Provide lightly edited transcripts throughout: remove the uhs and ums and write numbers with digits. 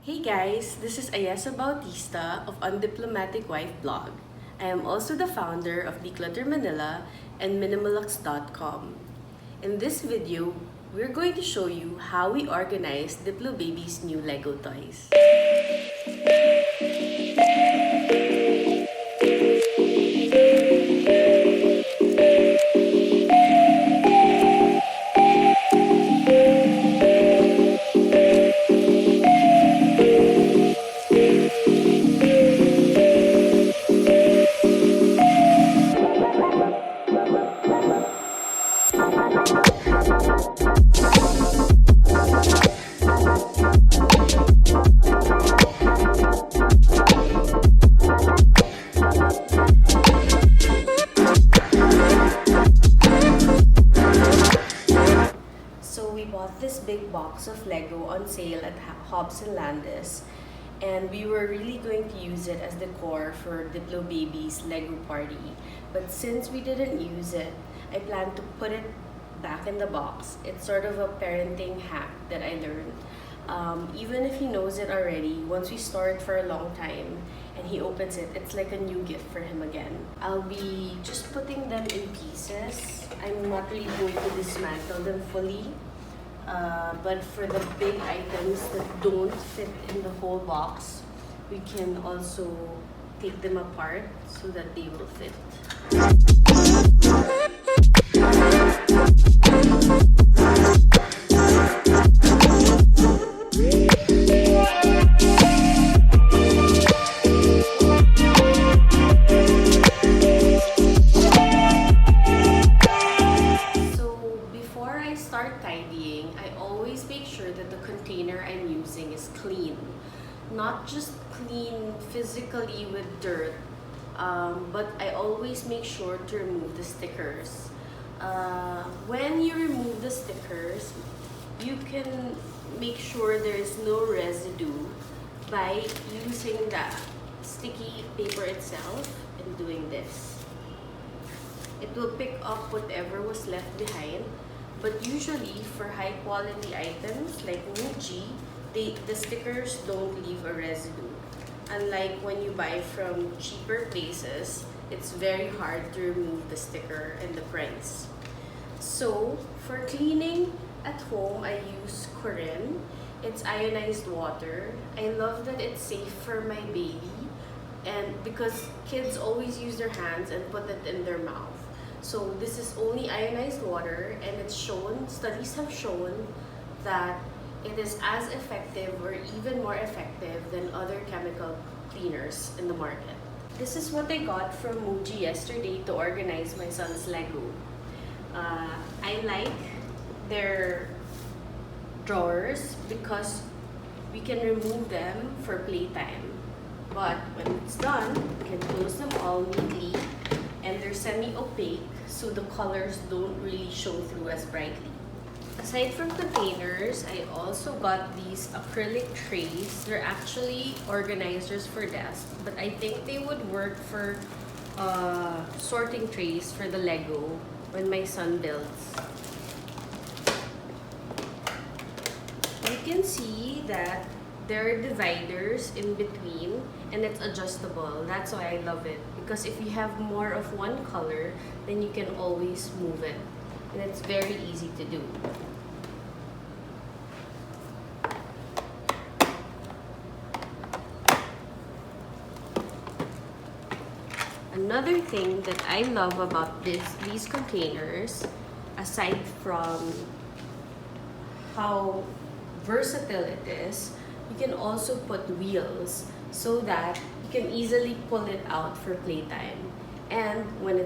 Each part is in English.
Hey guys, this is Ayesa Bautista of UnDiplomatic Wife blog. I am also the founder of Declutter Manila and Minimalux.com. In this video, we're going to show you how we organize Diplo Baby's new Lego toys. So we bought this big box of Lego on sale at Hobbs and Landis, and we were really going to use it as decor for Diplo Baby's Lego party. But since we didn't use it, I plan to put it back in the box. It's sort of a parenting hack that I learned. Even if he knows it already, once we store it for a long time and he opens it, it's like a new gift for him again. I'll be just putting them in pieces. I'm not really going to dismantle them fully. But for the big items that don't fit in the whole box, we can also take them apart so that they will fit. Start tidying, I always make sure that the container I'm using is clean. Not just clean physically with dirt, but I always make sure to remove the stickers. When you remove the stickers, you can make sure there is no residue by using the sticky paper itself and doing this. It will pick up whatever was left behind. But usually, for high quality items like Muji, the stickers don't leave a residue. Unlike when you buy from cheaper places, it's very hard to remove the sticker and the price. So, for cleaning at home, I use Corin. It's ionized water. I love that it's safe for my baby, and because kids always use their hands and put it in their mouth. So this is only ionized water, and studies have shown that it is as effective or even more effective than other chemical cleaners in the market. This is what I got from Muji yesterday to organize my son's Lego. I like their drawers because we can remove them for playtime. But when it's done, we can close them all neatly, and they're semi-opaque, so the colors don't really show through as brightly. Aside from containers, I also got these acrylic trays. They're actually organizers for desks, but I think they would work for sorting trays for the Lego when my son builds. You can see that there are dividers in between, and it's adjustable. That's why I love it, because if you have more of one color, then you can always move it, and it's very easy to do. Another thing that I love about these containers, aside from how versatile it is, you can also put wheels so that you can easily pull it out for playtime. And when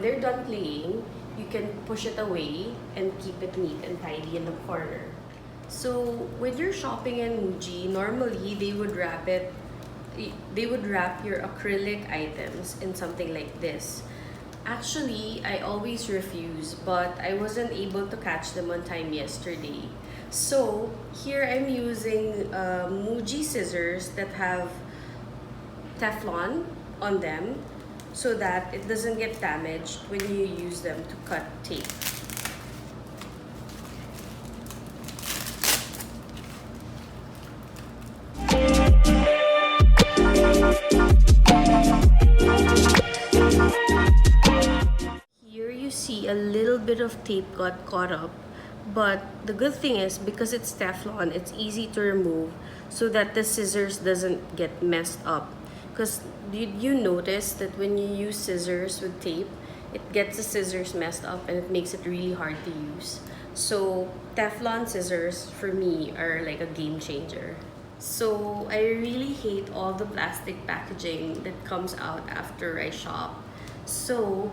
they're done playing, you can push it away and keep it neat and tidy in the corner. So when you're shopping in Muji, normally they would wrap your acrylic items in something like this. Actually, I always refuse, but I wasn't able to catch them on time yesterday. So here I'm using Muji scissors that have Teflon on them so that it doesn't get damaged when you use them to cut tape. bit of tape got caught up. But the good thing is, because it's Teflon, it's easy to remove so that the scissors doesn't get messed up. Because did you notice that when you use scissors with tape, it gets the scissors messed up and it makes it really hard to use. So Teflon scissors for me are like a game changer. So I really hate all the plastic packaging that comes out after I shop. So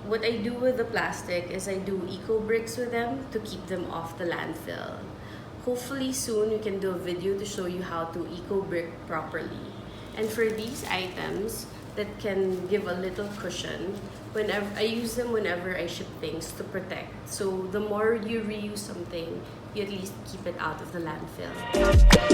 what I do with the plastic is I do eco bricks with them to keep them off the landfill. Hopefully soon we can do a video to show you how to eco brick properly. And for these items that can give a little cushion, whenever I use them whenever I ship things to protect. So the more you reuse something, you at least keep it out of the landfill.